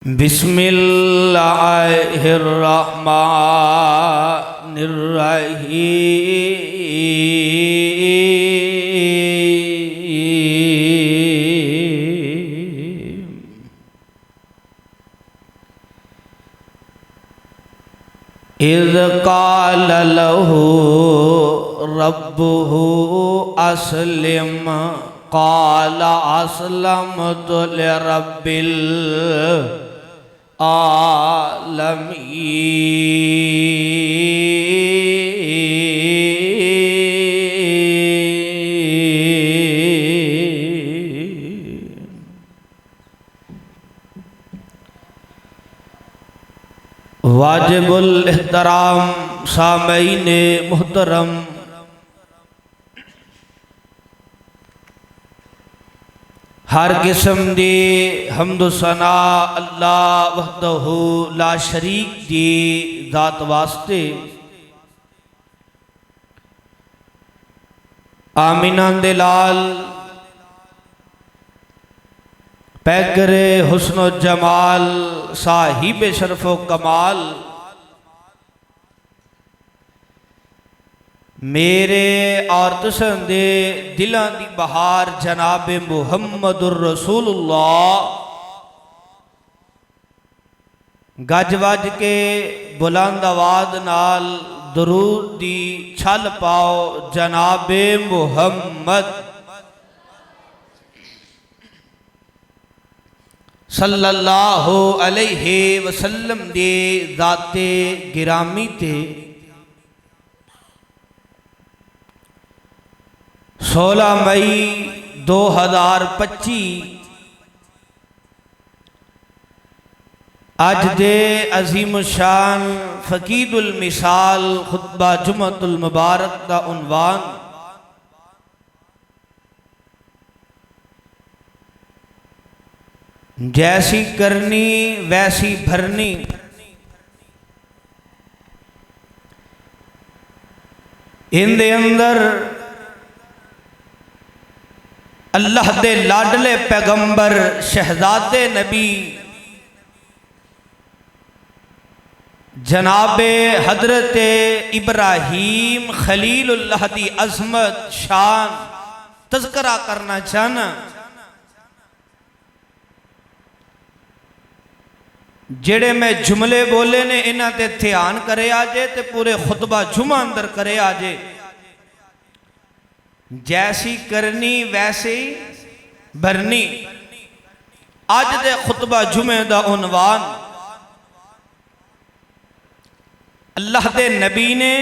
बिस्मिल्लाहिर्रहमानिर्रहीम। इज़ क़ाल लहू रब्बुहु अस्लिम क़ाल अस्लमतु लिरब्बिल आलमीन। वाजिबुल एहतराम सामईने मुहतरम, हर किस्म दी हम्द सना अल्लाह वहदहू ला शरीक दी जात वास्ते। आमीना दे लाल पैगरे हुस्न जमाल साहिब शरफो कमाल, मेरे और तुसां दे दिलां दी बहार जनाब मुहम्मदुर रसूलुल्लाह गज वज के बुलंद आवाज नाल दरूद दी छल पाओ जनाब मुहम्मद सल्लल्लाहु अलैहि वसल्लम दे ज़ाते गिरामी ते 16 मई 2025 अज दे अजीम शान फकीदुल मिसाल खुतबा जुमतुल मुबारक का उन्वान जैसी करनी वैसी भरनी। इनदे अंदर अल्लाह दे लाडले पैगंबर शहजादे नबी जनाबे हजरत इब्राहीम खलीलुल्लाह दी अजमत शान तज़करा करना चाहना। जेड़े मैं जुमले बोले ने इन्हां ते ध्यान करे आजे ते पूरे खुतबा जुमा अंदर करे आजे। जैसी करनी वैसी भरनी। अज दे खुतबा जुमे दा उन्वान अल्लाह दे नबी ने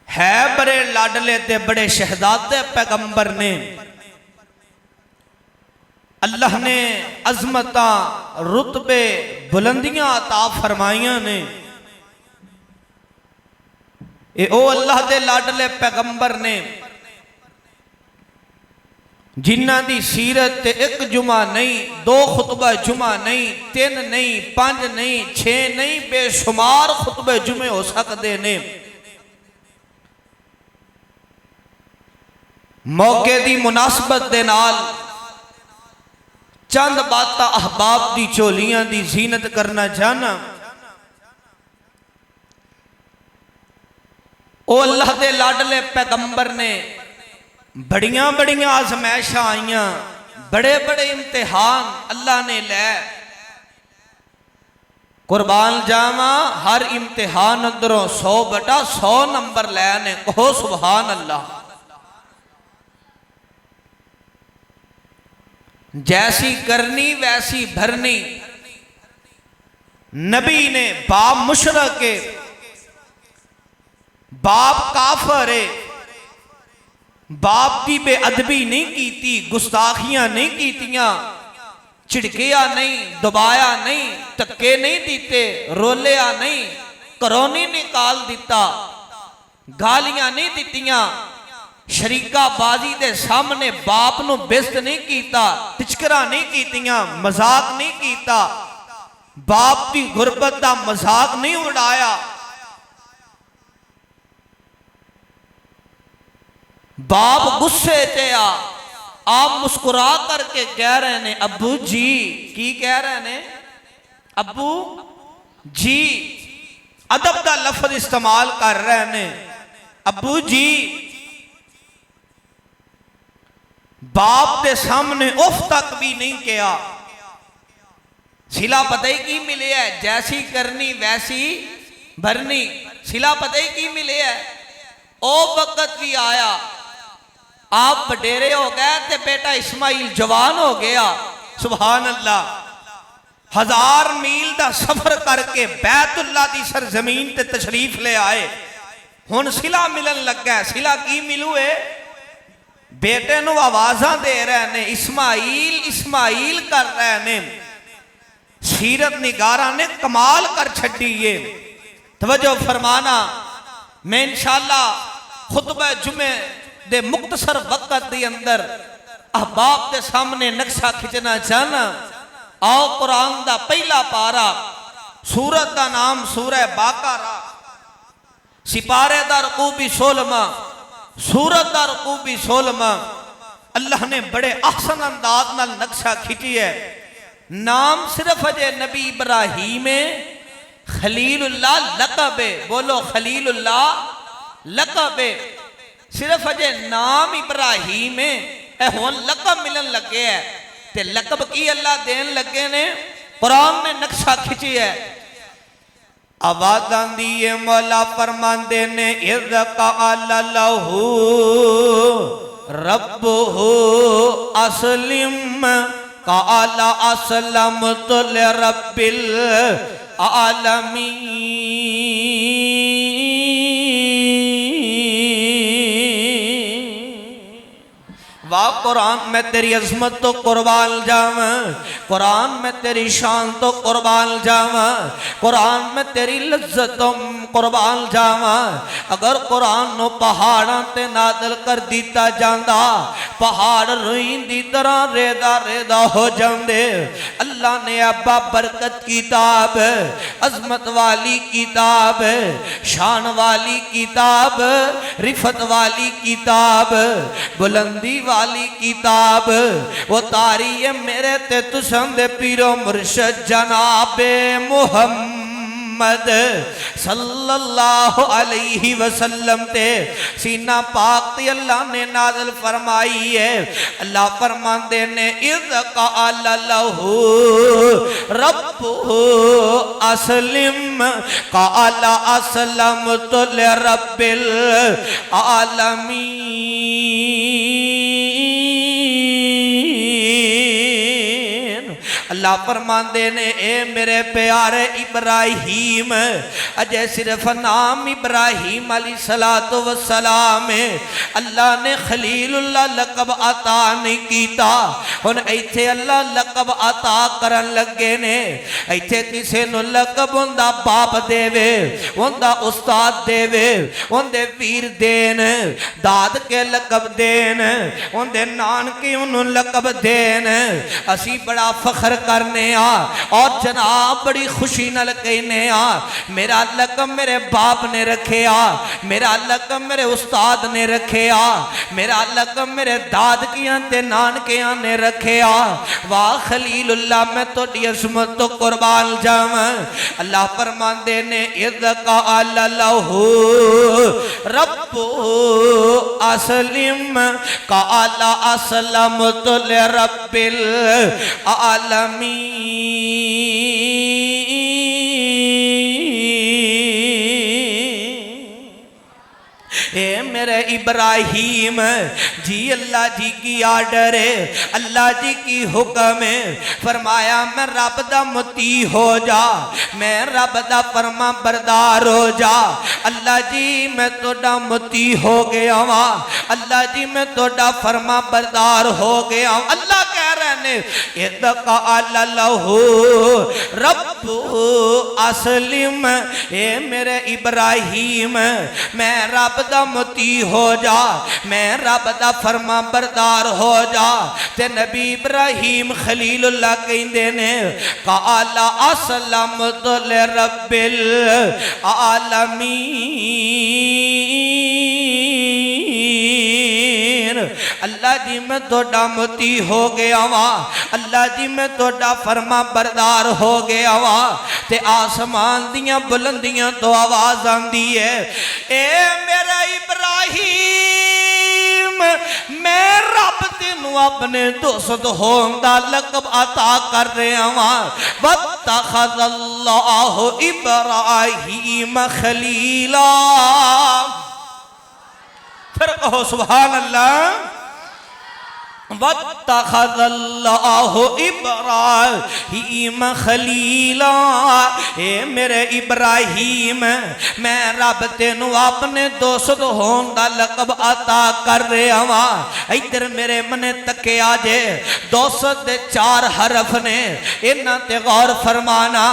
है बड़े लाडले ते बड़े शहजादे पैगंबर ने। अल्लाह ने अजमता रुतबे बुलंदियां अता फरमाइयां ने। ए ओ अल्लाह दे लाडले पैगंबर ने जिन्हां दी सीरत ते एक जुमा नहीं, 2 खुतबा जुमा नहीं, 3 नहीं, 5 नहीं, 6 नहीं, बेशुमार खुतबे जुमे हो सकते ने। मौके दी मुनासबत दे नाल चंद बात अहबाब दी झोलियां दी जीनत करना चाहना। ओ अल्लाह दे लाडले पैगंबर ने बड़ियां बड़ियां आजमैशां आईयां, बड़े बड़े इम्तिहान अल्लाह ने लै। कुर्बान जावा हर इम्तिहान अंदरों 100/100 नंबर लैने। कहो सुभान अल्लाह। जैसी करनी वैसी भरनी। नबी ने बाप मुशरक है, बाप काफर है, बाप की बेअदबी नहीं की, गुस्ताखियां नहीं कीतियां, छिड़किया नहीं, दबाया नहीं, धक्के नहीं दीते, रोलिया नहीं, घरों नहीं निकाल दिता, गालियां नहीं दितियां, शरीका बाजी दे सामने बाप नू बेइज्जत नहीं कीता, टिचकरा नहीं कीतियां, मजाक नहीं कीता, बाप की गुरबत का मजाक नहीं उड़ाया। बाप गुस्से च आ, आप मुस्कुरा करके कह रहे ने अब्बू जी। की कह रहे ने? अब्बू जी। अदब का लफ्ज इस्तेमाल कर रहे ने, अब्बू जी। बाप के सामने उफ तक भी नहीं किया। सिला पता ही की मिले है, जैसी करनी वैसी भरनी। सिला पता ही की मिले है। ओ वक्त भी आया, आप बडेरे हो गए ते बेटा इस्माइल जवान हो गया। सुभान अल्लाह। 1000 मील का सफर करके बैतुल्ला की सरजमीन ते तशरीफ ले आए। हुन सिला मिलन लगा। सिला की मिलू है? बेटे नु आवाजा दे रहे ने, इस्माइल इस्माइल कर रहे ने। सीरत निगारा ने कमाल कर छड़ी है। तवज्जो फरमाना, मैं इंशाअल्लाह खुतबा जुमे दे मुख्तसर वक्त के अंदर अहबाब के सामने नक्शा खिंचना चाहना। आओ कुरान का पहला पारा, सूरत का नाम सूरह बाकरा, सिपारे दा रुकू भी 16वां, सूरत दा रुकू भी 16वां। अल्लाह ने बड़े अहसन अंदाज नाल नक्शा खिंची है। नाम सिर्फ अजे नबी इब्राहीम है, खलीलुल्लाह लक़ब है। बोलो खलीलुल्लाह लक़ब है। सिर्फ अजे नाम इब्राहीम है, हुन लक़ब मिलन लगे है। ते लक़ब की अल्लाह देन लगे ने, कुरान ने नक्शा खिंची है। आवाज आंदी है, मौला फरमांदे ने, इज़ क़ाला लहू रब्बुहु अस्लिम क़ाला अस्लमतु लिरब्बिल आलमीन। वाह कुरान, मैं तेरी अजमत तो कुर्बान जावा, कुरान में तेरी शान तो कुर्बान जावा, कुरान में तेरी लज्जत तो कुर्बान जावा। अगर कुरान नो पहाड़ां ते नादल कर दिता जांदा, पहाड़ रुई दी तरह रेदा रेदा हो जांदे। अल्लाह ने अब्बा बरकत किताब, अजमत वाली किताब, शान वाली किताब, रिफत वाली किताब, बुलंदी वाली किताब वो तारी है मेरे ते तुसन दे पीरो मुर्शद जनाबे मुहम्मद सल्लल्लाहु अलैहि वसल्लम ते सीना पाक ते अल्लाह ने नाज़िल फरमाई है। अल्लाह फरमाते ने, इज़ क़ाला लहू रब्बुहु अस्लिम क़ाला अस्लमतु लिरब्बिल आलमीन। अल्लाह फरमाते ने, ए मेरे प्यारे इब्राहीम, अजय सिर्फ नाम इब्राहीम अलैहिस्सलातु वस्सलाम है। अल्लाह ने खलीलुल्लाह लक़ब अता नहीं कीता। हुन इत्थे अल्लाह लक़ब अता करन लगे ने। इत्थे किसे नु लक़ब हुंदा बाप देवे, हुंदा उस्ताद देवे, हुंदे पीर देन, दाद के लक़ब देन, हुंदे नानके उन्हों लक़ब देन। असी बड़ा फखर करने और जनाब बड़ी खुशी नाल कहने मेरा लक़ब मेरे बाप ने रखे, मेरा लक़ब मेरे उस्ताद ने रखे, मेरा लक़ब मेरे दादकियां ते नानकियां ने रखे। वाह खलीलुल्लाह, मैं तोड़ी अज़मत तो कुर्बान जावां। अल्लाह फरमांदे ने, इज़ क़ाला लहू रब्बुहु अस्लिम क़ाला अस्लमतु लिरब्बिल आलमीन। ए मेरे इब्राहीम जी, अल्लाह जी की आर्डर है, अल्लाह जी की हुक्म है। फरमाया मैं रब दा मुती हो जा, मैं रब दा फरमा बरदार हो जा। अल्लाह जी मैं तोड़ा मुती हो गया वा, अल्लाह जी मैं तोड़ा फरमा बरदार हो गया। अल्लाह कह रहे ने, इज़ क़ाला लहू रब्बुहु अस्लिम, ए मेरे इब्राहीम मैं रब दा मुती हो जा, मैं रब दा फरमा बरदार हो जा। ते नबी इब्राहीम खलीलुल्लाह कहंदे ने, क़ाला अस्लमतु लिरब्बिल आलमीन। अल्लाह अल्लाह जी मैं तोड़ा मोती हो गया वा, अल्लाह जी मैं तोड़ा फरमा बरदार हो गया वा। ते आसमान दियां बुलंदियां तो आवाज आंदी है, ए मेरा इब्राहिम मैं रब तेनू अपने दोस्त होने दा लकब अता कर रहा वा। वत्तखज़ल्लाहु इब्राहीम खलीला। फिर कहो सुभान अल्लाह। वत्तखज़ल्लाहु इब्राहीम खलीला। ए मेरे इब्राहीम मैं रब तेनू अपने दोस्त होने दा लकब अता कर रहा वा। इधर मेरे मने तकिया जे दोस्त दे 4 हरफ ने, इन्हां ते गौर फरमाना।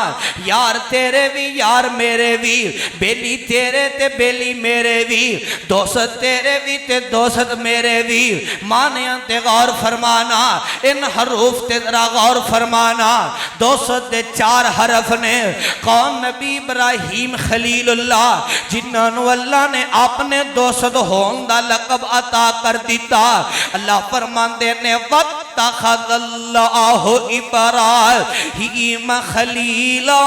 यार तेरे भी यार मेरे भी, बेली तेरे ते बेली मेरे भी, दोस्त तेरे भी ते दोस्त मेरे भी। मानिया ते गौर फरमाना, इन हरूफ ते जरा गौर फरमाना। दोस्त दे 4 हरफ ने। कौन? नबी इब्राहीम खलीलुल्लाह, जिन्होंने अल्लाह ने अपने दोस्त होने दा लकब अता कर दिता। अल्लाह फरमाते ने वत्तखज़ल्लाहु इब्राहीम खलीला।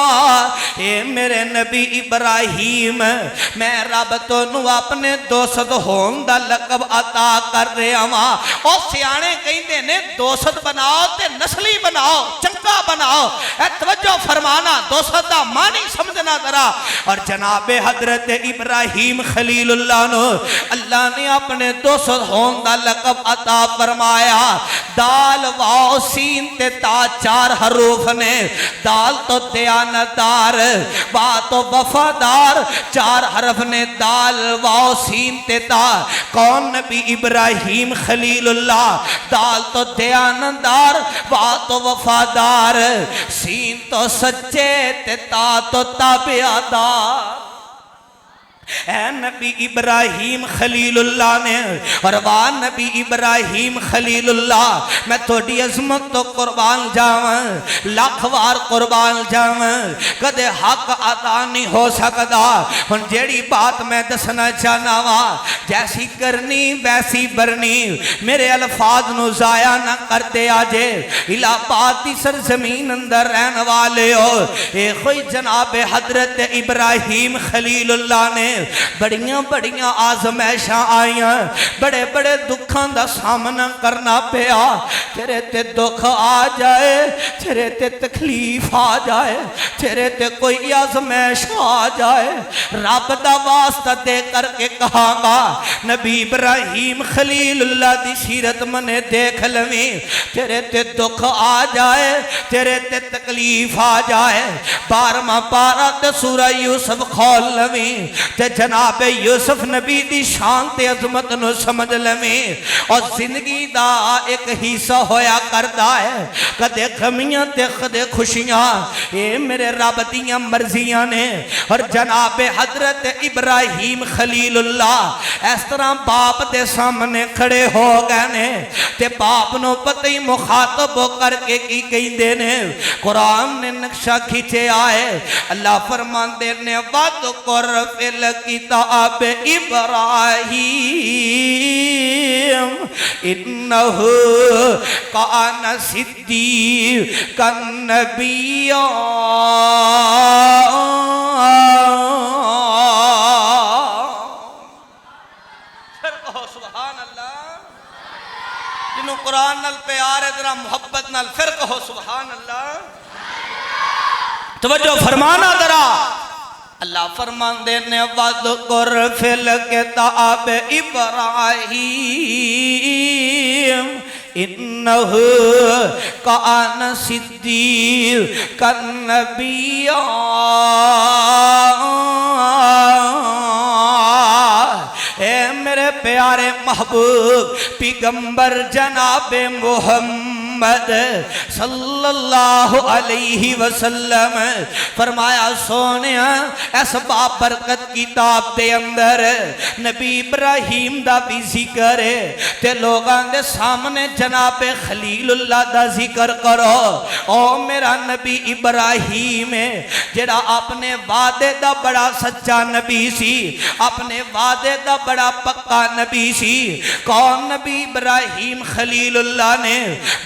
ए मेरे नबी इब्राहीम मैं रब तोनू अपने दोस्त होने दा लकब अता कर रहा वा। और सियाने कहते ने दोस्त बनाओ ते नस्ली बनाओ, चंगा बनाओ। ए तवज्जो फरमाना, दोस्त दा मानी समझना जरा। और जनाबे हजरत इब्राहीम खलीलुल्लाह नो अल्लाह ने अपने दोस्त होने दा लकब अता फरमाया। दाल वाओ सीन ते ता 4 हरूफ ने। दाल तो दयानतदार, वा तो वफादार, 4 हरफ ने। दाल वाओ सीन ते ता। कौन? नबी इब्राहीम खलीलुल्लाह। दाल तो दयानतदार, वा तो वफादार, सीन तो सच्चे ते ता तो ताबियादार। ऐ नबी इब्राहीम खलीलुल्लाह ने। और वाह नबी इब्राहीम खलीलुल्लाह, मैं थोड़ी अजमत तो कुर्बान जावां, लख वार कुर्बान जावां, कदे हक अता नहीं हो सकता। हुण जेड़ी बात मैं दसना चाहना वा, जैसी करनी वैसी बरनी। मेरे अल्फाज नू जाया ना करते आजे। इलाहाबाद की सरजमीन अंदर रहने वाले हो, ए कोई जनाबे हजरत इब्राहीम खलीलुल्लाह ने बड़ियां बड़ियां आजमैशां आईयां, बड़े बड़े दुखों का सामना करना पिया। तेरे ते दुख आ जाए, तेरे ते तकलीफ आ जाए, तेरे ते कोई आजमैश आ जाए, रब दा वास्ता दे करके कहांगा नबी इब्राहीम खलीलुल्लाह दी सीरत मने देख लवी। तेरे ते दुख आ जाए, तेरे ते तकलीफ आ जाए, 12वां पारा ते सूरह यूसुफ खोल लवी ते जनाब यूसुफ नबी दी शान ते अजमत नु समझ लवी। और जिंदगी दा एक हिस्सा होया करदा है, कदे गमियां ते कदे खुशियां। ये मेरे रब दियां मर्जियां ने। और जनाब हजरत इब्राहीम खलीलुल्लाह इस तरह बाप दे सामने खड़े हो गए ने ते बाप नु पता ही मुखातब करके की कहंदे ने। कुरान ने नक्शा खींचा है। अल्लाह फरमाते ने वद कर फिल किताब इब्राहीम इन्नहु कान सिद्दीक़न नबिय्या। फिर कहो सुभान अल्लाह। जिन्हों कुरान नाल प्यार है, जरा मुहब्बत नाल फिर कहो सुभान अल्लाह। तवज्जो फरमाना जरा। अल्लाह फरमाते ने वज़कुर फिल किताब इब्राहीम इन्नहु कान सिद्दीक़न नबिय्या। ए मेरे प्यारे महबूब पैगंबर जनाबे मुहम्मद मुहम्मद सल्लल्लाहु अलैहि वसल्लम फरमाया सोनिया इस बाबरकत किताब दे अंदर नबी इब्राहिम दा भी जिक्र है ते लोगां दे सामने जनाबे खलीलुल्लाह दा जिक्र करो। ओ मेरा नबी इब्राहिम है जेड़ा अपने वादे दा बड़ा सच्चा नबी सी, अपने वादे दा बड़ा पक्का नबी सी। कौन नबी इब्राहिम खलीलुल्लाह ने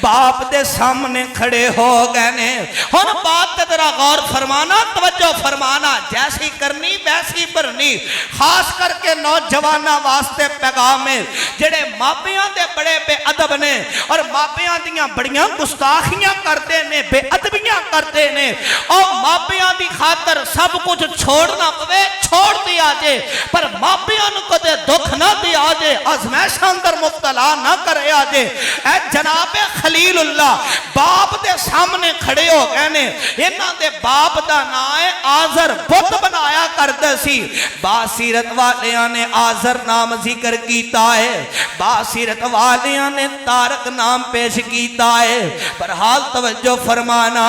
बाप दे सामने खड़े हो गए ने। हुन बात ते जरा गौर फरमाना, तवज्जो फरमाना, जैसी करनी वैसी भरनी। खास करके नौजवाना वास्ते पैगाम है जेड़े मापियां दे बड़े बेअदब ने और मापियां दियां बड़ियां गुस्ताखियां करते ने, बेअदबियां करते ने। और मापियां दी खातर सब कुछ छोड़ना पवे, छोड़ दिया जे, पर मापियां नूं कदे दुख ना दिया जे, आजमैशां अंदर मुब्तला ना करया जे। ऐ जनाबे खलीलुल्लाह बाप दे सामने खड़े हो गए ने। इन्हां दे बाप दा नाम है आजर, बुत बनाया करदे सी। बासीरत वालियां ने आजर नाम जिक्र कीता है, बासीरत वालियां ने तारक नाम पेश कीता है। पर हाल तवज्जो फरमाना,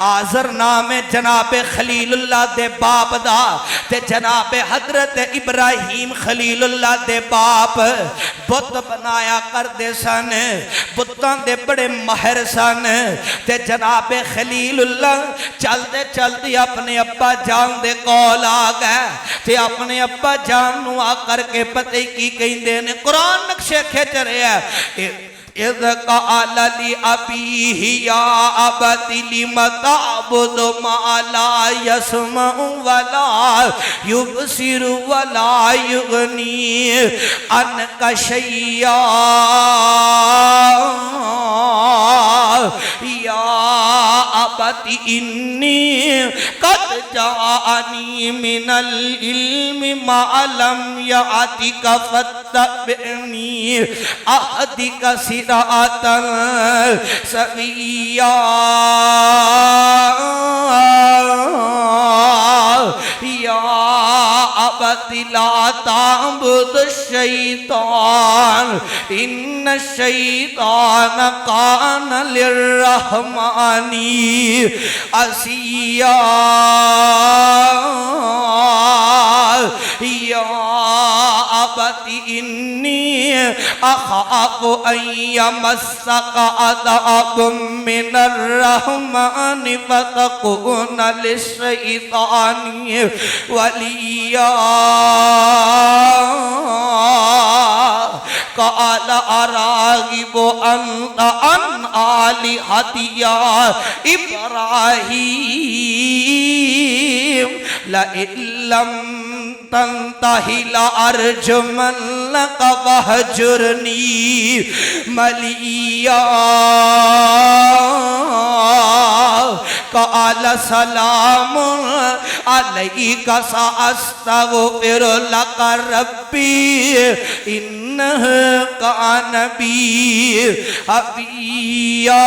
आजर नाम है जनाबे खलीलुल्लाह दे बाप दा ते जनाबे हजरत इब्राहिम खलीलुल्लाह दे बाप बुत बनाया करदे सन, बुतां दे बड़े माहिर सन। ते जनाबे खलीलुल्लाह चलदे चलदे अपने अब्बा जान दे कोल आ गए ते अपने अब्बा जान नूं आ करके पता ही की कहंदे ने, कुरान नक्शे खिच रहा है। इज़ क़ाल ली अबीही या अबती लिमा तअबुदु मा ला यस्मउ वला युबसिरु वला युगनी अन्का शैया या अबती इन्नी कद जाअनी मिनल इल्मि मा लम यातिका फत्तबिनी अहदिका सिरातन सविया या अबती ला ताबुद शैतान इन्न शैतान कान लिर्रहमानी असिया या अबती इन्नी अखाफु अन यमस्सका अज़ाबुम मिनर रहमानि फतकुन लिश्शैतानि वलिया क़ाल अरागिबु अन्त अन आलिहति या इब्राहीम लइल्लम तंतहि लअरजुमन्नका वहजुरनी मलिया क़ाल सलामुन अलैका सअस्तग़फिरु लका रब्बी इन्नहु कान बी हफिया।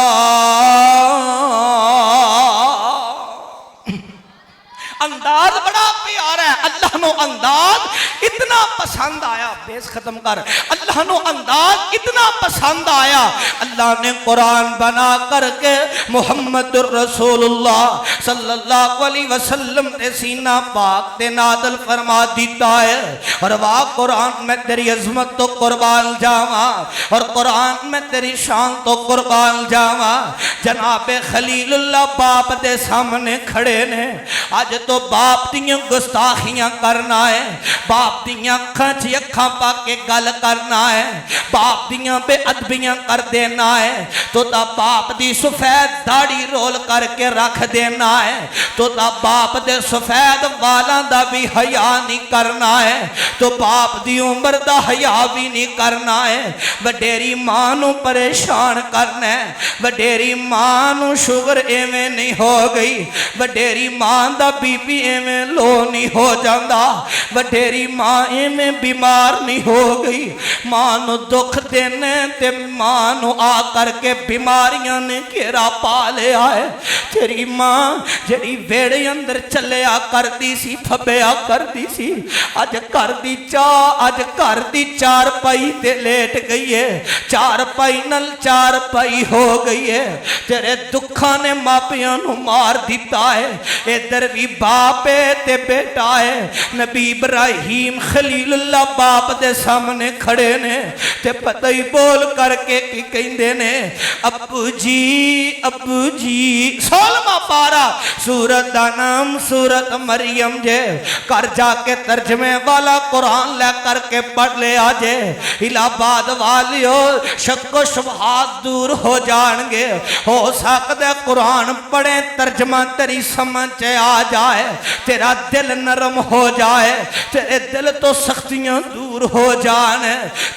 अंदाज बड़ा प्यारा है, अल्लाह नो अंदाज इतना पसंद आया, बेस खत्म कर। अल्लाह नो अंदाज इतना पसंद आया, अल्लाह ने कुरान बना करके मुहम्मद रसूलुल्लाह सल्लल्लाहु अलैहि वसल्लम ते सीना पाक ते नादल फरमा दिता है। और वाह कुरान में तेरी अजमत तो कुर्बान जावा और कुरान में तेरी शान तो कुर्बान जावा। जनाबे खलीलुल्लाह बाप दे सामने खड़े ने। अज तो बाप दियां गुस्ताखियां करना है, बाप दियां अखां च अखां पा के गल करना है, बाप दियां बेअदबियां कर देना है, तो दा बाप दी सफेद दाढ़ी रोल करके रख देना है, तो दा बाप दे सफेद वालां दा भी हया नहीं करना है, तो बाप दी उम्र दा हया भी नहीं करना है। वडेरी मां नूं परेशान करना है, वडेरी मां नूं शुगर एवें नहीं हो गई, वडेरी मां दा भी बीबी एवें लो नहीं हो जाता, वडेरी मां एवें बीमार नहीं हो गई। मां नू दुख देने ते मां नू आ करके बीमारियां ने घेरा पा लिया है। तेरी मां जेड़ी वेड़े अंदर चलिया करती सी, फब्बिया करती सी, अज घर दी चाह, अज घर दी चार पाई ते लेट गई है, चार पाई नल चार पाई हो गई है। तेरे दुखा ने मापिया नू मार दिता है। इधर भी बाप है ते बेटा है। नबी इब्राहिम खलीलुल्लाह बाप दे सामने खड़े ने ते पता ही बोल करके की कहंदे ने, अब्बू जी, अब्बू जी। 16वां पारा, सूरत दा नाम सूरत मरियम जे। कर जाके तर्जमे वाला कुरान ले करके पढ़ ले आजे। इलाहाबाद वालियो शक्को शुबहात दूर हो जाएंगे। हो सकता कुरान पढ़े, तर्जमा तेरी समझ आ जाए, तेरा दिल नरम हो जाए, तेरे दिल तो सख्तियां दूर हो जान।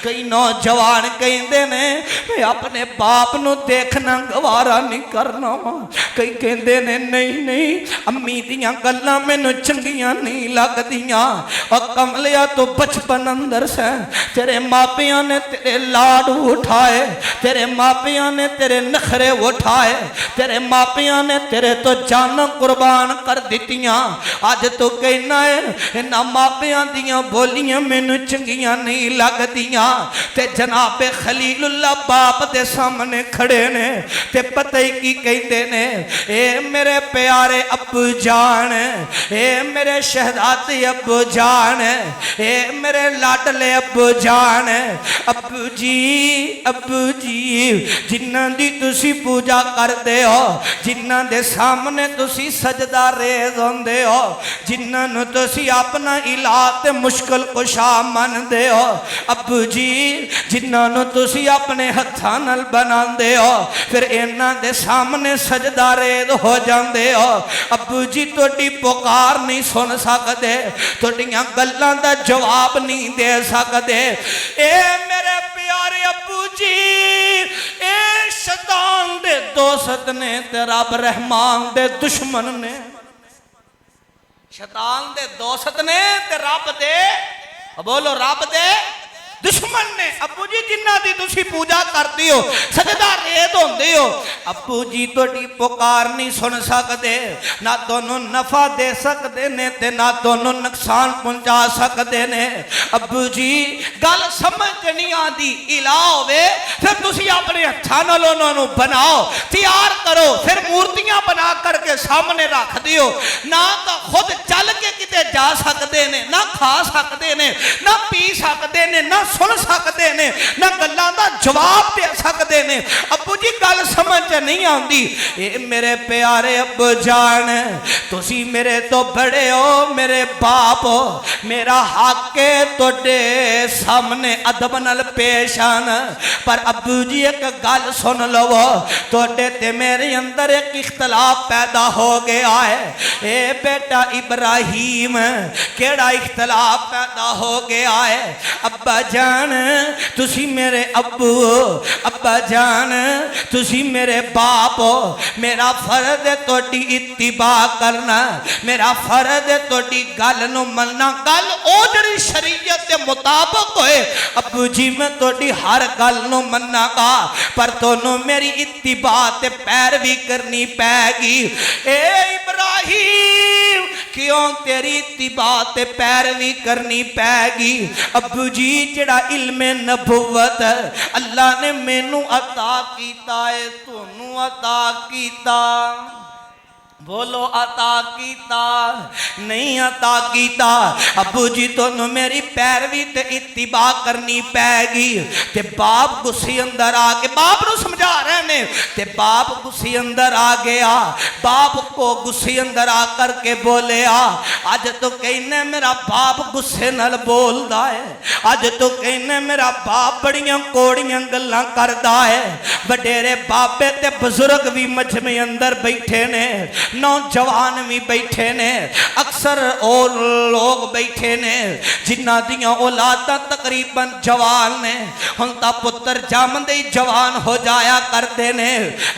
कई नौजवान कहते ने मैं अपने बाप नू देखना गवारा नहीं करना वा। कई कहते ने नहीं नहीं अम्मी दियां गल्लां मैनू चंगियां नहीं लगदियां। और कमलिया तो बचपन अंदर से तेरे मापिया ने तेरे लाड उठाए, तेरे मापिया ने तेरे नखरे उठाए, तेरे मापिया ने तेरे तो जान कुर्बान कर दितियां। अज तो कहना है इन्हां मापिया दियां बोलियां मैनू चंगियां नहीं लगदियां। ते जनाबे खलीलुल्लाह बाप दे सामने खड़े ने ते पता ही की कहते ने, ए मेरे प्यारे अब्बू जान, ए मेरे शहजादे अब्बू जान, ए मेरे लाडले अब्बू जान। अब्बू जी, अब्बू जी, जिन्हां दी तुसी पूजा करदे हो, जिन्हां दे सामने तुसी सजदा रेज होंदे हो, जिन्हां नू तुसी अपना इलाह ते मुश्किल कुशा मनदे हो, अब्बू जी जिन्हां नू तुसी अपने हत्थां नाल बनांदे हो, फिर इन्हां दे सामने सजदा रेज हो जांदे हो। अब्बू जी तुहाडी पुकार नहीं सुन सकदे, तुहाडीआं गल्लां दा जवाब नहीं दे सकदे। ए मेरे प्यारे अब्बू जी, ए शैतान दे दोस्त ने ते रब रहमान दे दुश्मन ने। शैतान दे दोस्त ने ते रब दे, बोलो रब दे दुश्मन ने। अब्बू जी जिन्ना दी तुसी पूजा करते हो, सजदा रेत होंदे हो, अब्बू जी तुहाडी पुकार नहीं सुन सकते। ना दोनों नफा दे सकते ने ते ना दोनों नुकसान पहुंचा सकते ने। अब्बू जी गल समझ नहीं आती, इलाह होवे फिर तुसी अपने हत्थां नाल उन्हां नूं बनाओ, तैयार करो, फिर मूर्तियां बना करके सामने रख दियो। ना तो खुद चल के किते जा सकते ने, ना खा सकते ने, ना पी सकते ने, ना सुन सकते ने, ना गल्लां दा जवाब दे सकते ने। अब्बू जी गल समझ नहीं आती। ए मेरे प्यारे अब्बू जान, तुसी मेरे तो बड़े हो, मेरे बाप हो, मेरा हक है तुहाडे सामने अदब नाल पेश आना। पर अब्बू जी एक गल सुन लवो, तुहाडे ते मेरे अंदर एक इख्तलाफ पैदा हो गया है। ए बेटा इब्राहिम, केड़ा इख्तलाफ पैदा हो गया है? अब्बा जान तुसी मेरे अब्बू हो, अब्बा जान तुसी मेरे बाप हो, मेरा फर्ज है तुहाडी इत्तिबा करना, मेरा फर्ज है तुहाडी गल नूं मनना। गल ओ जिहड़ी शरीयत दे मुताबिक होए, अब्बू जी मैं तुहाडी हर गल नूं मन्नागा, पर तुहानूं मेरी इत्तिबा ते पैरवी करनी पैगी। ए इब्राहिम क्यों तेरी इत्तिबा ते पैरवी करनी पैगी? अब्बू जी जिहड़ा इल्मे नबुवत अल्लाह ने मैनू अता कीता है, तुहानू अता कीता, बोलो अता कीता नहीं अता कीता? अब्बू जी तुहानू मेरी पैरवी ते इत्तिबा करनी पैगी। ते बाप गुस्से अंदर आ के बाप नू समझा रहे ने, ते बाप गुस्से अंदर आ गया। बाप को गुस्से अंदर आ करके बोलिया, अज तो कहने मेरा बाप गुस्से नाल बोलदा है, अज तो कहने मेरा बाप बड़ियां कोड़ियां गल्लां करदा है। वडेरे बाबे ते बुजुर्ग भी मजमे अंदर बैठे ने, नौजवान भी बैठे ने, अक्सर और लोग बैठे ने जिन्हां दियां औलादां तकरीबन जवान ने। हुण तां पुत्र जमदे ही जवान हो जाया करते ने।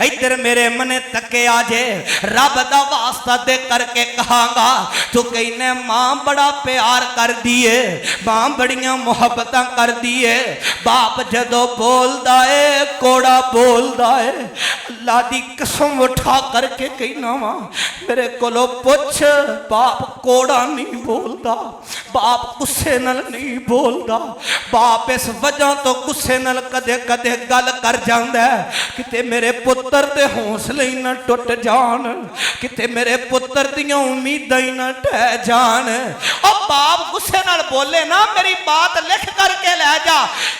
इधर मेरे मने तके आ जे रब दा वास्ता दे करके कहांगा तू कहने मां बड़ा प्यार कर दिए मां बड़ियां मोहब्बत कर दिए बाप जदों बोलदा है कोड़ा बोलदा है अल्लाह दी कसम उठा करके कहना वा मेरे कोलों पुछ बाप कोड़ा नहीं बोलदा बाप गुस्से नाल नहीं बोलदा बाप इस वजह तो गुस्से नाल कदे कदे गल कर जांदा है किते मेरे पुत्र दे हौसले ही ना टुट जान किते मेरे पुत्र दियां उम्मीदां ही ना ढह जान ओ बाप गुस्से नाल बोले ना मेरी बात लिख करके ले जा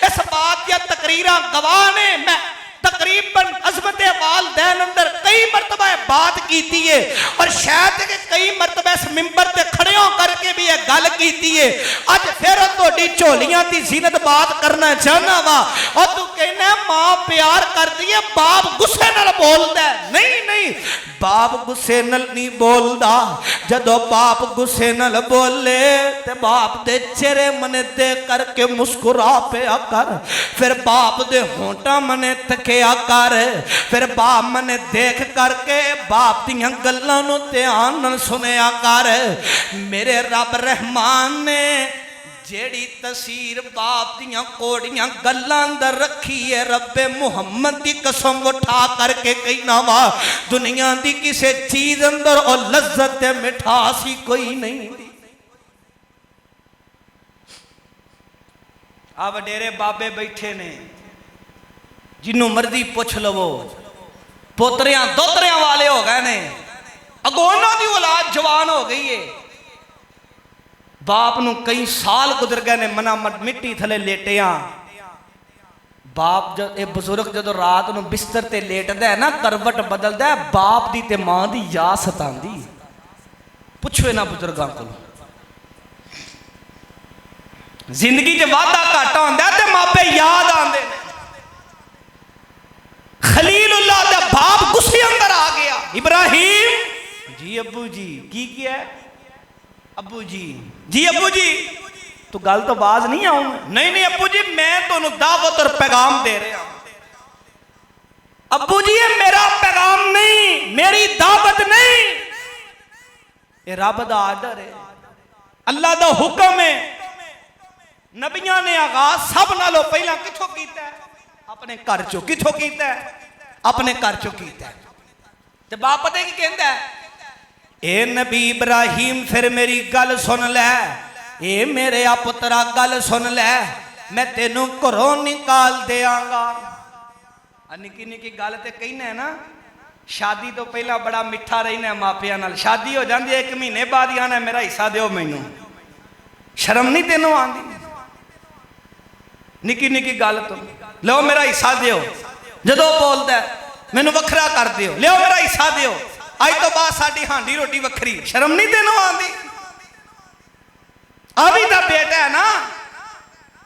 इस बात दी तकरीरां गवाह ने मैं तकरीबन अज़मत वालदैन अंदर कई मरतबा बात की है और शायद कि कई मरतबा इस मिंबर ते खड़े हो करके भी ये गल की है अज फिर तोड़ी झोलियां दी जीनत बात करना चाहना वा और तू कहना मां प्यार करदी है बाप गुस्से नाल बोलदा है नहीं नहीं बाप गुस्से नाल नहीं बोलदा जदों बाप गुस्से नाल बोले ते बाप दे चेहरे मने देख करके मुस्कुरा पिया कर फिर बाप दे होंठा मने तकिया कर फिर बाप मने देख करके बाप दियां गल्लां नूं ध्यान नाल सुनिया कर मेरे रब रहमान ने जेड़ी तसीर बाप दियां कोड़ियां गल्लां अंदर रखी है रब्बे मुहम्मद दी कसम उठा करके कहना वा दुनिया दी किसे चीज अंदर और लज्जत ते मिठास ही कोई नहीं आ वडेरे बाबे बैठे ने जिन्हों मर्जी पुछ लवो पोतरियां दोतरियां वाले हो गए ने अगों उन्हां दी औलाद जवान हो गई है बाप नूं कई साल गुजर गए ने मना मिट्टी थले लेटिया बाप जब ये बुजुर्ग जो रात नूं बिस्तर ते लेटदा है ना करवट बदलदा है बाप दी ते मां दी याद सतांदी पुछो इन्हां बुजुर्गां कोलों जिंदगी च वाधा घाटा होंदा ते मापे याद आंदे ने खलीलुल्लाह दा बाप गुस्से अंदर आ गया इब्राहिम जी अब्बू जी की किया अब्बू जी अब्बू जी तू गल तो बाज नहीं आऊं नहीं नहीं अब्बू जी मैं तुहानू दावत और पैगाम दे रहा अब्बू जी ये मेरा पैगाम नहीं मेरी दावत नहीं ये रब दा आर्डर है अल्लाह दा हुक्म है नबियां ने आगाज सब नालों पहला किथों कीता है अपने घर चो किथों कीता है अपने घर चो कीता है ते बाप पता की कहंदा है ए नबी इब्राहिम फिर मेरी गल सुन लै ए मेरे आ पुत्रा गल सुन लै मैं तेनू घरों निकाल देंगा निकी निकी गल ते कहना है ना शादी तो पहला बड़ा मिठा रहना है मापिया नाल शादी हो जाती है 1 महीने बाद ही आना मेरा हिस्सा दिओ मैनू शर्म नहीं तेनों आंदी निकी निकी गल तो लो मेरा हिस्सा दिओ जदों बोलदा मैनू वखरा कर दिओ लियो मेरा हिस्सा दिओ अज तो बाद साडी हांडी रोटी वखरी शर्म नहीं तेनों आंदी अभी दा बेटा है ना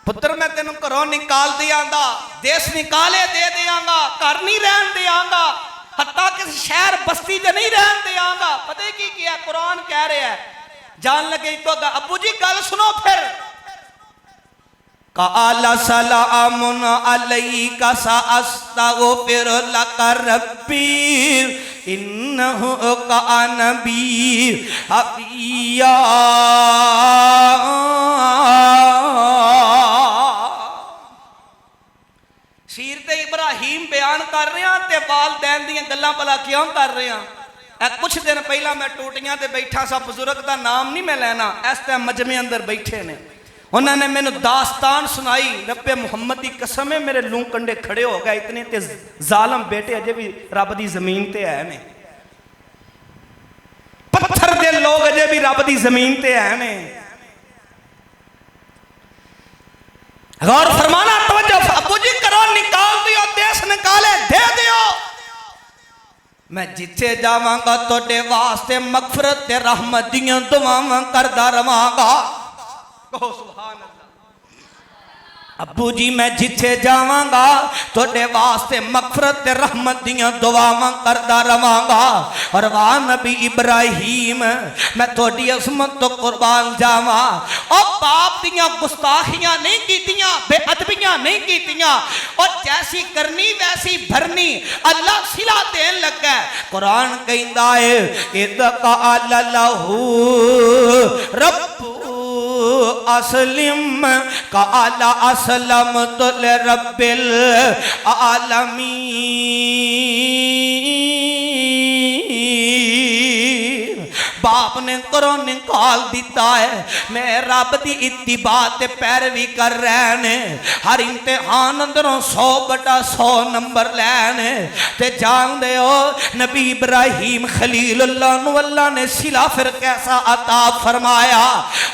पुत्र मैं तेनों घरों निकाल दियांगा देश निकाले दे दियांगा घर नहीं रहन दियांगा हत्ता किस शहर बस्ती च नहीं रहन दियांगा पता है की किया कुरान कह रहा है जान लगे तो अब्बू जी गल सुनो फिर काला सलामुन अलैका साअस्तगफिर लका रब्बी इन्नहु कान बी हफिया सीरत इब्राहिम बयान कर रहे हैं ते वालदैन दी गल्लां भला क्यों कर रहे हैं कुछ दिन पहला मैं टूटियां ते बैठा सा बुजुर्ग का नाम नहीं मैं लेना इस टाइम मजमे अंदर बैठे ने उन्होंने मैंने दास्तान सुनाई रब्बे मुहम्मद की कसम है मेरे लूं कंडे खड़े हो गए इतने ते जालम बेटे अजे भी रब की जमीन ते है ने पत्थर दे लोग अजे भी रब की जमीन ते है ने गौर फरमाना तवज्जो अब्बू जी करो निकाल दियो देश निकाले दे दियो मैं जिथे जावांगा तोड़े वास्ते मगफरत ते रहमत दियां दुआवां करदा रवांगा कहो सुभान अल्लाह अब्बू जी मैं जिथे जावांगा तोड़े वास्ते मगफरत ते रहमत दियां दुआवां करदा रवांगा। और वाह नबी इब्राहिम मैं तोड़ी असमत तो कुर्बान जावा। और बाप दियां गुस्ताखियां नहीं कीतियां, बेअदबियां नहीं कीतियां, और जैसी करनी वैसी भरनी अल्लाह सिला देन लगा। कुरान कहंदा है इदका अल्लाहू रब्बू असलिम का आला असलम तुल रब्बिल आलमीन। बाप ने करो निकाल दिता है, मैं रब की इत्तिबा ते पैरवी कर रहे ने। हर इम्तिहान अंदरों 100/100 नंबर लैने ते जान दे हो नबी इब्राहिम खलीलुल्लाह नु अल्लाह ने सिला फिर कैसा अता फरमाया।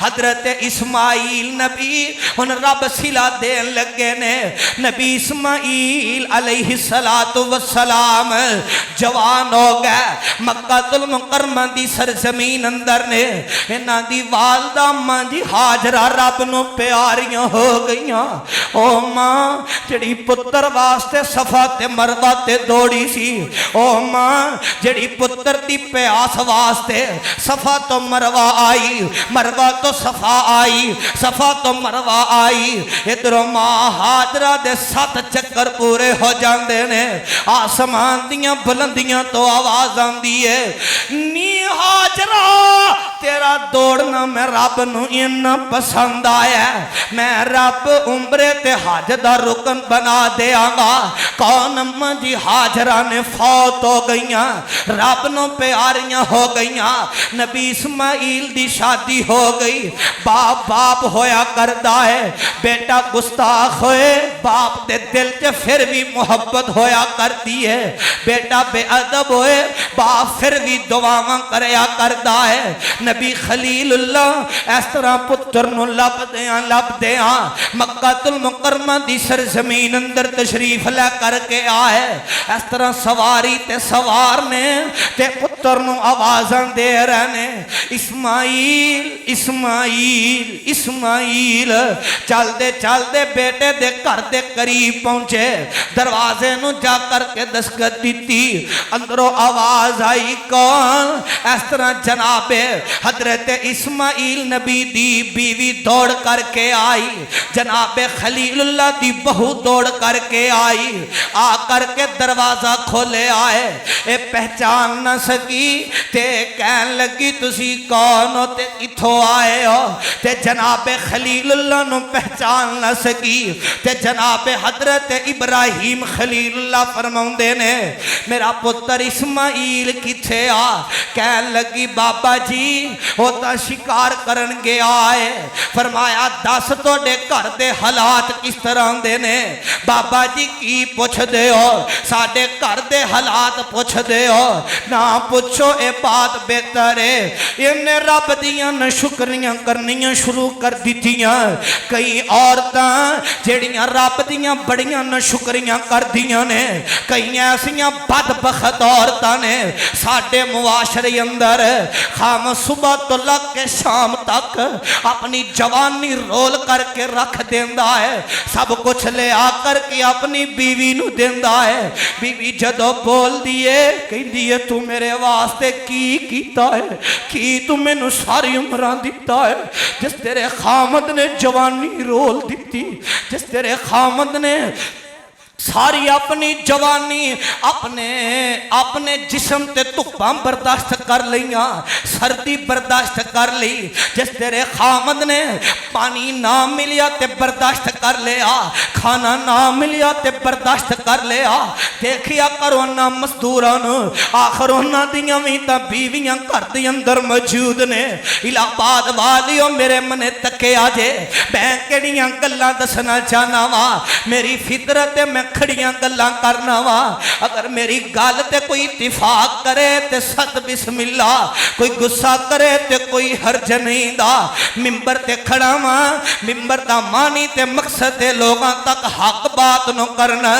हजरत इस्माइल नबी हुन रब सिला देन लगे ने। नबी इस्माइल अलैहिस्सलातु वस्सलाम जवान हो गए। मक्कातुल मुकर्रमा दी सरजमीन अंदर ने इन्हां दी वालदा मां जी हाजरा रब नू प्यारियां हो गईयां। ओ मां जड़ी पुत्र वास्ते सफा ते मरवा ते दौड़ी सी, ओ मां जड़ी पुत्र दी प्यास वास्ते सफा तो मरवा आई, मरवा तो सफा आई, सफा तो मरवा आई। इधरों मां हाजरा दे 7 चक्कर पूरे हो जाते ने। आसमान दियां बुलंदियां तो आवाज आंदी है नी हाजरा तेरा दौड़ना मैं रब नू इन्ना पसंद आया, मैं रब उम्रे ते हज दा रुकन बना देआंगा। कौन अम्मा जी हाजरा ने फौत हो गईयां, रब नू प्यारियां हो गईयां। नबी इस्माइल दी शादी हो गई। बाप बाप होया करदा है, बेटा गुस्ताख होए बाप दे दिल च फिर भी मुहब्बत होया करती है। बेटा बेअदब होए बाप फिर भी दुआवां करया करदा है। नबी खलीलुल्लाह इस तरह पुत्र नू लभदियां मक्कातुल मुकर्रमा दी सरजमीन अंदर तशरीफ लै करके आए। इस तरह सवारी ते सवार ने ते पुत्र नू आवाज़ां दे रहे ने इस्माइल इस्माइल इस्माइल। चलते चलते बेटे दे घर दे करीब पहुंचे, दरवाजे नू जा करके दस्तक दी। अंदरों आवाज आई कौन? इस तरह जनाबे हजरत इस्माइल नबी दी बीवी दौड़ करके आई, जनाबे खलीलुल्लाह दी बहू दौड़ करके आई। आ करके दरवाजा खोले आए, ए पहचान न सकी ते कहन लगी तुसी कौन हो ते किथों आए हो। ते जनाबे खलीलुल्लाह नु पहचान न सकी ते जनाबे हजरत इब्राहिम खलीलुल्लाह फरमाउंदे ने मेरा पुत्र इस्माइल किथे आ। कहन लगी बाबा जी वो तो शिकार करन गया है। फरमाया दस तोड़े घर दे हालात किस तरह दे ने। बाबा जी की पुछदे हो, साडे घर दे हालात पुछदे हो ना पुछो, ए बात बेहतर है। इन्हें रब दियां नशुक्रियां करनियां शुरू कर दित्तियां। कई औरतां जेड़ियां रब दियां बड़ियां नशुक्रियां करदियां ने, कई ऐसियां बदबख्त औरतां ने साडे मुआशरे अंदर खाम सुबह तो लग के शाम तक अपनी जवानी रोल करके रख देंदा है। सब कुछ ले आकर के अपनी बीवी नू देंदा है। बीवी जदों बोल दिए कहंदी है तू मेरे वास्ते की कीता है, की तू मैनू सारी उम्र दिता है। जिस तेरे खामद ने जवानी रोल दी, जिस तेरे खामद ने सारी अपनी जवानी अपने अपने जिस्म ते धुप्पां बर्दाश्त कर लिया, सर्दी बर्दाश्त कर ली। जिस तेरे खामद ने पानी ना मिलिया ते बर्दाश्त कर लिया, खाना ना मिलिया ते बर्दाश्त कर लिया। देखिया करो ना मजदूरां नू, आखिर उन्हां दियां भी तां बीवियां घर दे अंदर मौजूद ने। इलाहाबाद वालियो मेरे मने तके आजे, मैं किहड़ियां गल्लां दसना चाहना वा। मेरी फितरत मैं खड़ियां गल्लां करना वा अगर मेरी गल ते कोई इत्तिफाक करे ते सद बिस्मिल्ला कोई गुस्सा करे ते कोई हर्ज नहीं दा मिंबर ते खड़ा वा मिंबर दा मानी ते मकसद ते लोगां तक हक बात नु करना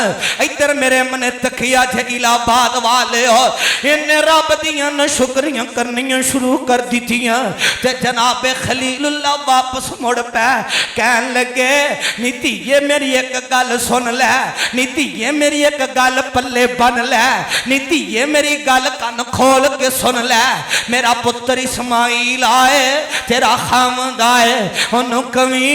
इधर मेरे मने तखिया इलाहाबाद वाले हो इन्हें रब दियां न शुक्रियां करनियां शुरू कर दितियां ते जनाबे खलीलुल्लाह वापस मुड़ पै कहन लगे नीति ये मेरी एक गल सुन लै नीति ये मेरी एक गल पल्ले बन लै नीति ये मेरी गल कन खोल के सुन लै मेरा पुत्र इस्माइल आए तेरा खामद आए ओनू कमी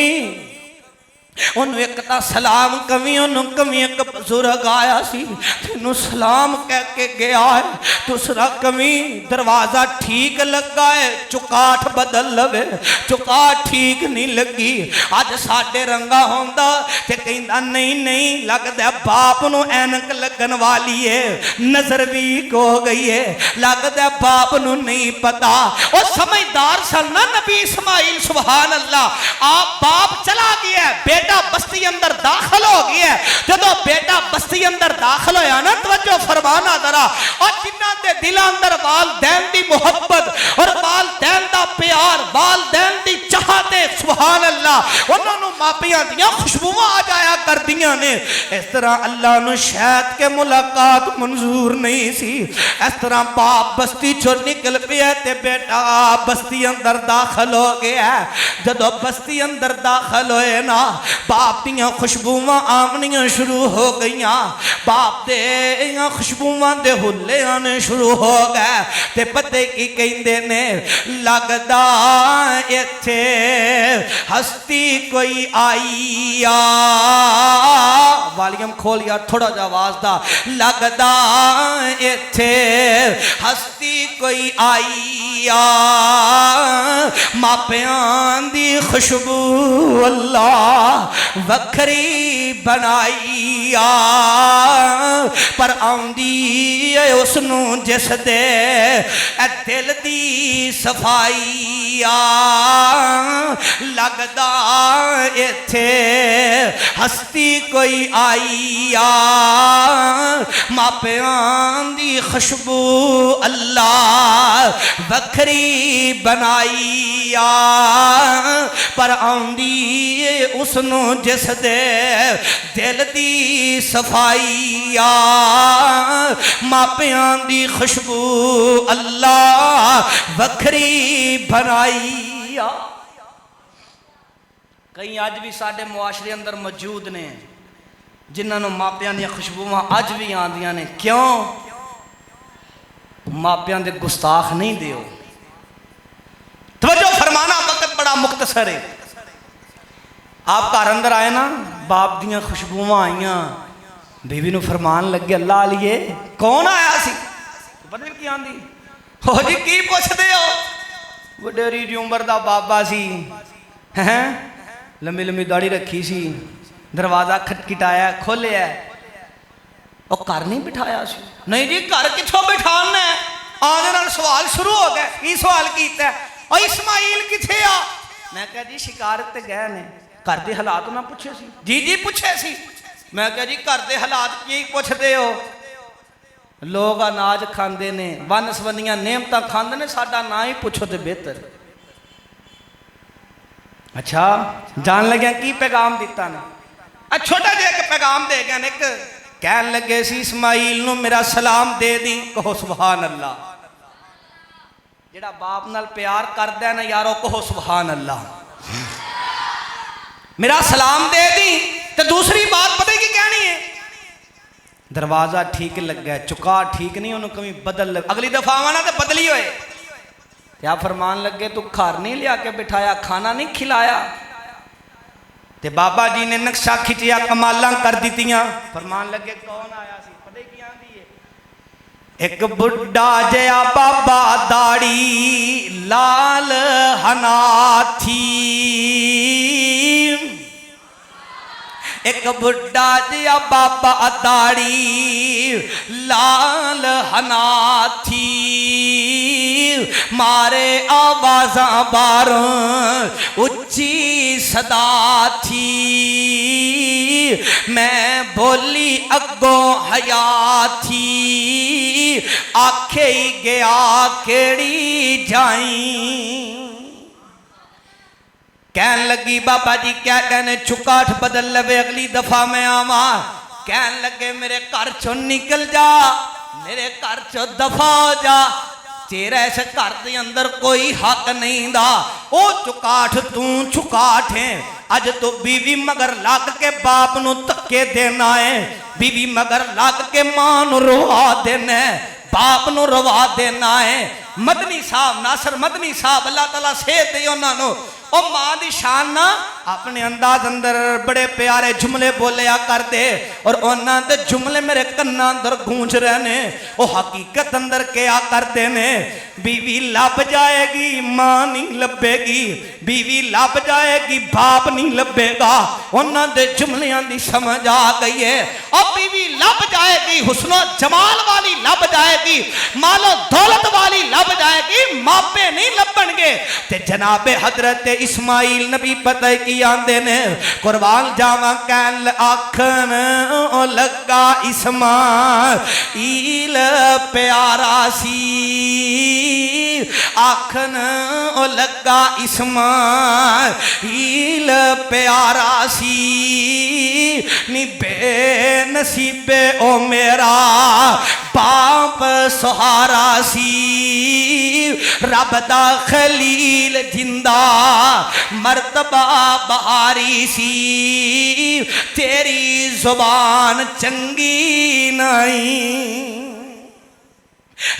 उन्होंने एक ता सलाम कमी उन्होंने कमी एक बुजुर्ग आया सी तेनू सलाम कह के गया है दूसरा कमी दरवाजा ठीक लगा है चुकाठ बदल लवे चुकाठ ठीक नहीं लगी अज साडे रंगा होंदा ते कहंदा नहीं नहीं लगदा बाप नू ऐनक लगन वाली है नजर वीक हो गई है लगदा बाप नू नहीं पता ओ समझदार सन ना नबी इस्माइल सुभान अल्लाह आप बाप चला गया बेटा बस्ती अंदर दाखिल हो गया जदों बेटा बस्ती अंदर दाखिल होया ना तवज्जो फरमाना जरा और जिन्हां दे दिलां अंदर वालदैन दी मोहब्बत और वालदैन दा प्यार वालदैन दी चाहत है सुभान अल्लाह उन्हां नू मापियां दियां खुशबूआं आ जाया करदियां ने इस तरह अल्लाह नू शायद के मुलाकात मंजूर नहीं सी इस तरह बाप बस्ती चों निकल पिया ते बेटा बस्ती अंदर दाखिल हो गया जदों बस्ती अंदर दाखिल होए ना बाप दियां खुशबूआं आमनियां शुरू हो गई बाप दे खुशबूआं दे हुल्ले आने शुरू हो गए ते पते की कहंदे ने लगदा इत्थे हस्ती कोई आई आ वॉल्यूम खोल यार थोड़ा जा आवाज दा लगदा इत्थे हस्ती कोई आई आ मापियां दी खुशबू अल्लाह वखरी बनाई आ पर आउंदी है उसनू जिस दे दिल दी सफाई आ लगदा इत्थे हस्ती कोई आई आ मापियां दी खुशबू अल्लाह वखरी बनाई आ पर आउंदी उसनू जिस दे दिल दी सफाई आ मापियां दी खुशबू अल्लाह वखरी बनाई आ कई अज भी साडे मुआशरे अंदर मौजूद ने जिन्होंने मापियां दी खुशबूआं अज भी आंदियां ने क्यों मापियां दे गुस्ताख नहीं दियो तवज्जो फरमाना वक्त बड़ा मुख्तसर है आप घर अंदर आए ना बाप दियां खुशबूआं आईयां बीवी नू फरमान लगे अल्लाह लिए कौन आया सी पता नहीं की आंदी हो जी की पुछदे हो वडेरी दी उम्र दा बाबा सी हैं लंबी लंबी दाढ़ी रखी सी दरवाजा खटखटाया खोलिया और घर नहीं बिठाया सी नहीं जी घर किथों बिठाना है आने नाल सवाल शुरू हो गए की सवाल कीता और इस्माइल किथे आ मैं कहा जी शिकारत ते गए ने घर के हालात ना पूछे सी जी जी पूछे सी मैं कहा जी घर के हालात की पुछदे हो लोग अनाज खांदे ने वन सबंधियां नेमतां खांदे ने साडा ना ही पुछो तो बेहतर अच्छा जान लगे की पैगाम दिता ने छोटा जिहा एक पैगाम दे गए एक कहन लगे सी इस्माइल नू मेरा सलाम दे दी कहो सुभान अल्लाह जेड़ा बाप नाल प्यार करदा है ना यारो कहो सुभान अल्लाह मेरा सलाम दे दी तो दूसरी बात पता की कहनी है दरवाजा ठीक लग गया चुका ठीक नहीं उन्होंने कभी बदल लग अगली दफा आना तो बदली होए क्या फरमान लगे तू घर नहीं लिया के बिठाया खाना नहीं खिलाया ते बाबा जी ने नक्शा खिंचिया कमालां कर दितियां फरमान लगे कौन आया सी पता की आंदी है एक बुढ़ा जया बाबा दाड़ी लाल हनाथी एक बुढ़ा जिया बाबा दाड़ी लाल हनाथी मारे आवाजा बार उच्ची सदा थी मैं बोली अगों हया थी आखे ही गया केड़ी जाई। कहन लगी बाबा जी क्या कहने चुकाठ बदल लवे अगली दफा मैं आवा। कहन लगे मेरे घर चो निकल जा, मेरे घर चो दफा हो जा, तेरा इस घर के अंदर कोई हक नहीं दा। ओ चुकाठ तू चुकाठ है, अज तो बीवी मगर लग के बाप नू धक्के देना है, बीवी मगर लग के मां नू रोवा देना है, बाप नू रवा देना है। मदनी साहब नासर मदनी साहब अल्लाह ताला सेहत दे उन्होंने ओ मां दी शान ना अपने अंदाज अंदर बड़े प्यारे जुमले बोलिया कर दे और उन्होंने दे जुमले मेरे कन्ना अंदर गूंज रहे ने। ओ हकीकत अंदर क्या करते ने, बीवी लब जाएगी मां नहीं लभेगी, बीवी लब जाएगी बाप नहीं लभेगा। उन्होंने दे जुमलियां दी समझ आ गई है। अब बीवी लब जाएगी हुस्नो जमाल वाली लब जाएगी, मालो दौलत वाली लब जाएगी, मापे नहीं लभणगे। ते जनाबे हजरत इस्माइल नबी पता की आंदे ने कुर्बान जावा कहन आखन ओ लगा इस्माइल प्यारा सी, आखन ओ लगा इस्माइल प्यारा सी, नी बेनसीबे ओ मेरा बाप सहारा सी, रब दा खलील जिंदा मर्तबा बहारी सी, तेरी जुबान चंगी नहीं।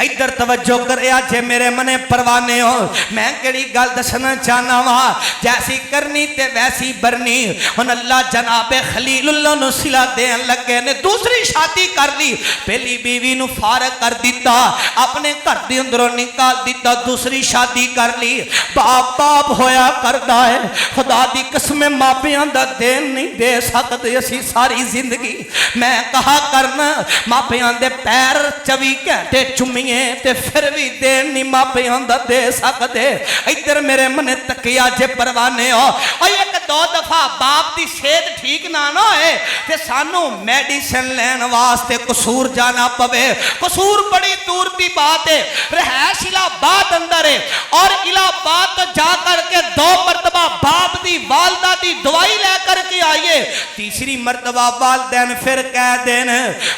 इधर तवज्जो कर जे मेरे मने परवाने हो, मैं केड़ी गल दसना चाहना वा, जैसी करनी ते वैसी बरनी। हुन अल्लाह जनाबे खलीलुल्लाह नु सिला देन लगे ने, दूसरी शादी कर ली, पहली बीवी नु फारग कर दिता, अपने घर दे अंदरों निकाल दिता, दूसरी शादी कर ली। बाप बाप होया करदा है, खुदा दी कसम मापियां दा देन नहीं दे सकते असी सारी जिंदगी। मैं कहा करना मापियां दे पैर 24 घंटे चुमीए ते फिर भी देन नहीं मापियां दा दे सकते। इधर मेरे मने तकिया जे परवाने हो, और एक दो दफा बाप दी सेहत ठीक ना होए ते सानू मेडिसिन लैन वास्ते कसूर जाना पवे। कसूर बड़ी दूर की बात है, रहैश इलाहाबाद अंदर है, और इलाहाबाद तो जा करके 2 मरतबा बाप दी वालदा दी दवाई लेकर के आइए, तीसरी मरतबा वालदैन फिर कह देन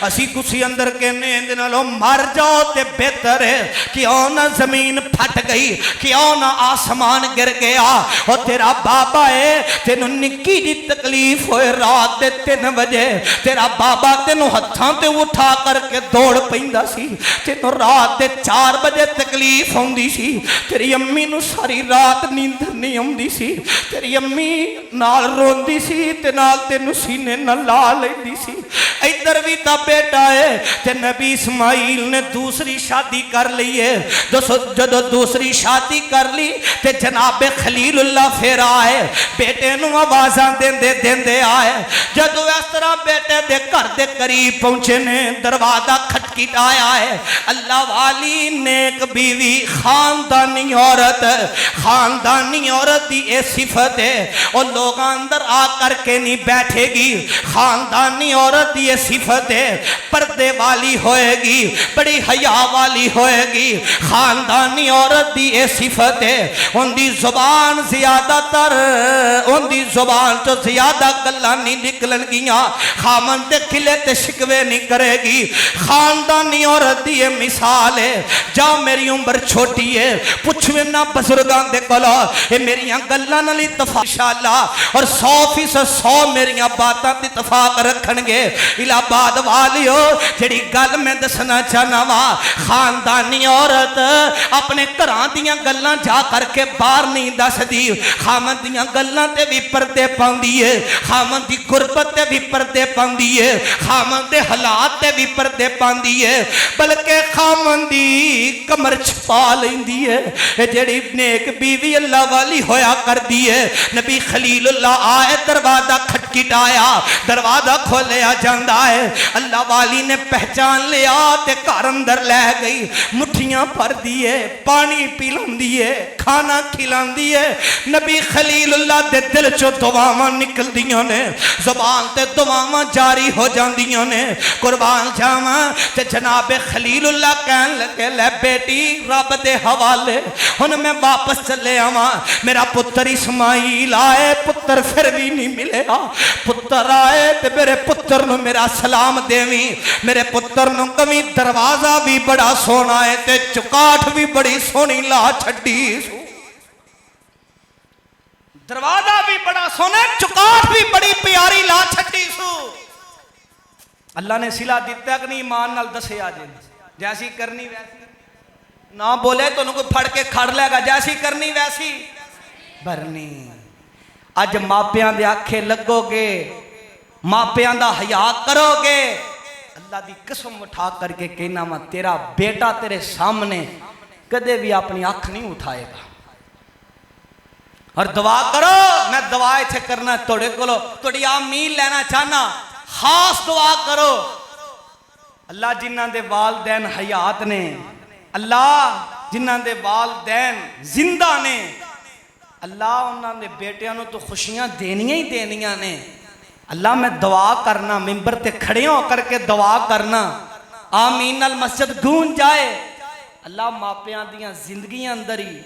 असी कुछ अंदर कहने इहदे नालों मर जाओ ते बेहतर है। क्यों ना जमीन फट गई, क्यों ना आसमान गिर गया। और तेरा बाबा है, तेनू निक्की जी तकलीफ होए रात दे 3 बजे, तेरा बाबा तेनू हत्थां ते उठा करके दौड़ पैंदा सी, तेनू रात दे 4 बजे तकलीफ आउंदी सी, तेरी अम्मी नू सारी रात नींद नहीं आउंदी सी, तेरी अम्मी नाल रोंदी सी ते नाल तेनू सीने नाल ला लैंदी सी। इधर भी ता बेटा है ते नबी इस्माइल ने दूसरी शादी कर ली है। जदों दूसरी शादी कर ली ते जनाबे खलीलुल्लाह फिर आए, बेटे नू आवाज़ां देंदे देंदे आए। जदों इस तरह बेटे दे घर दे करीब पहुंचे ने, दरवाजा खटखटाया है। अल्लाह वाली नेक बीवी खानदानी औरत, खानदानी औरत की यह सिफत है, और लोग अंदर आ करके नहीं बैठेगी। खानदानी औरत की यह सिफत है, पर्दे वाली होएगी, बड़ी हया वाली होएगी। खानदानी औरत की यह सिफत है, उनकी जुबान ज्यादातर, उनकी जुबान तो ज्यादा गल्लां नहीं निकलणगियां, खामन ते खिले ते शिकवे नहीं करेगी। खानदानी औरत की यह मिसाल है। जाओ मेरी उम्र छोटी है, पुछवे ना बजुर्गां दे कोलों, ये मेरियां गल्लां नाल इत्तफाक इंशाअल्लाह और 100% 100 मेरियां बातां दी इत्तफाक रखणगे। इलाहाबाद वालियो जेड़ी गल मैं दसना चाहना वा, खानदानी औरत अपने घरां दियां गल्लां जा करके बाहर नहीं दसदी, खामन दियां गल्लां ते भी पर्दे पाउंदी है, खामन दी गुरबत ते भी पर्दे पाउंदी है, खामन दे हालात ते भी पर्दे पाउंदी है, बल्कि खामन दी कमर छपा लैंदी है। जेड़ी नेक बीवी अल्लाह वाली होया करदी है, नबी खलीलुल्लाह आए दरवाजा खट खटखटाया, दरवाजा खोलिया जाता है। अल्लाह वाली ने पहचान लिया ते घर अंदर लै गई, मुठियां भर दिए, पानी पिलांदी है, खाना खिलांदी है। नबी खलीलुल्लाह दे दिल चो दुआवां निकलदियां ने, ज़बान ते दुआवां जारी हो जांदियां ने। कुर्बान जावां ते जनाबे खलीलुल्लाह कहन लगे, ले बेटी रब दे हवाले, हुण मैं वापस चले आवां। मेरा पुत्र इस्माइल आए, पुत्र फिर भी नहीं मिलेगा। पुत्र आए ते मेरे पुत्र नूं मेरा सलाम देवी, मेरे पुत्र नूं कमी दरवाजा भी बड़ा सोहना है ते चुकाठ भी बड़ी सोहनी ला छड्डी। दरवाजा भी बड़ा सोहना, चुकाठ भी बड़ी प्यारी ला छड्डी सू। अल्लाह ने सिला दिता कि नहीं? ईमान नाल दसिया जे जैसी करनी वैसी ना बोले तो कोई फड़ के खड़ लेगा, जैसी करनी वैसी भरनी। अज मापियां दे आखे लगोगे, मापियां दा हया करोगे, अल्लाह दी कसम उठा करके कहना वा तेरा बेटा तेरे सामने कदे भी अपनी अख नहीं उठाएगा। और दुआ करो, मैं दुआ इत्थे करना थोड़े कोलो, थोड़ी आमीन लेना चाहना। खास दुआ करो, अल्लाह जिन्हां दे वालदैन हयात ने, अल्लाह जिन्हां दे वालदैन जिंदा ने, अल्लाह उन्हां दे बेटियां नूं तो खुशियां देनियां ही देनियां ने। अल्लाह मैं दुआ करना, मिंबर ते खड़े हो करके दुआ करना, आमीन नाल मस्जिद गूंज जाए। अल्लाह मापियां दियां जिंदगियां अंदर ही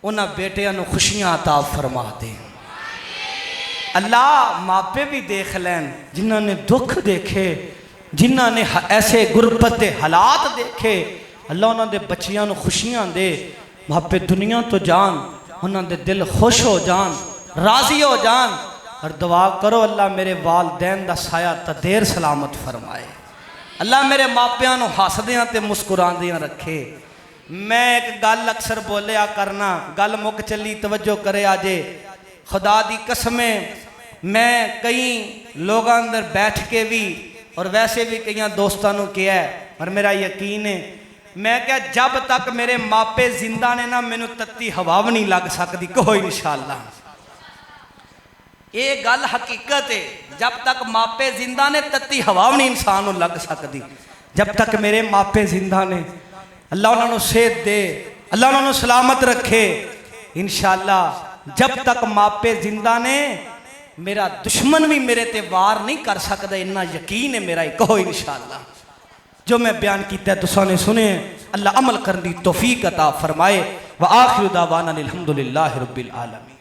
उन्हां बेटियां नूं खुशियां अता फरमा दे। अल्लाह मापे भी देख लैन जिन्हां ने दुख देखे, जिन्हां ने ऐसे गुरबत के हालात देखे, अल्लाह उन्हां दे बच्चियां नूं खुशियां दे। मापे दुनिया तो जान, उन्हां दे दिल खुश हो जान, राजी हो जान। और दुआ करो अल्लाह मेरे वालदैन दा साया तदेर सलामत फरमाए। अल्लाह मेरे मापियां नूं हसदियां ते मुस्कुरांदियां रखे। मैं एक गल अक्सर बोलिया करना, गल मुक चली, तवज्जो करे आजे। खुदा दी कसमें मैं कई लोगों अंदर बैठ के भी और वैसे भी कई दोस्तों को किया है, और मेरा यकीन है, मैं क्या जब तक मेरे मापे जिंदा ने ना, मैनू तत्ती हवा भी नहीं लग सकती। कहो इंशाअल्लाह, ये गल हकीकत है। जब तक मापे जिंदा ने तत्ती हवा भी नहीं इंसान को लग सकती। जब तक मेरे मापे जिंदा ने, अल्लाह उन्होंने सेहत दे, अल्लाह उन्होंने सलामत रखे। इंशाअल्लाह जब तक मापे जिंदा ने, मेरा दुश्मन भी मेरे ते वार नहीं कर सकता, इन्ना यकीन है मेरा। कहो इंशाअल्लाह। जो मैं बयान किया तुसां ने सुने, अल्लाह अमल करने की तौफीक अता फरमाए। व आखिर दावाना अल्हम्दुलिल्लाहि रब्बिल आलमीन।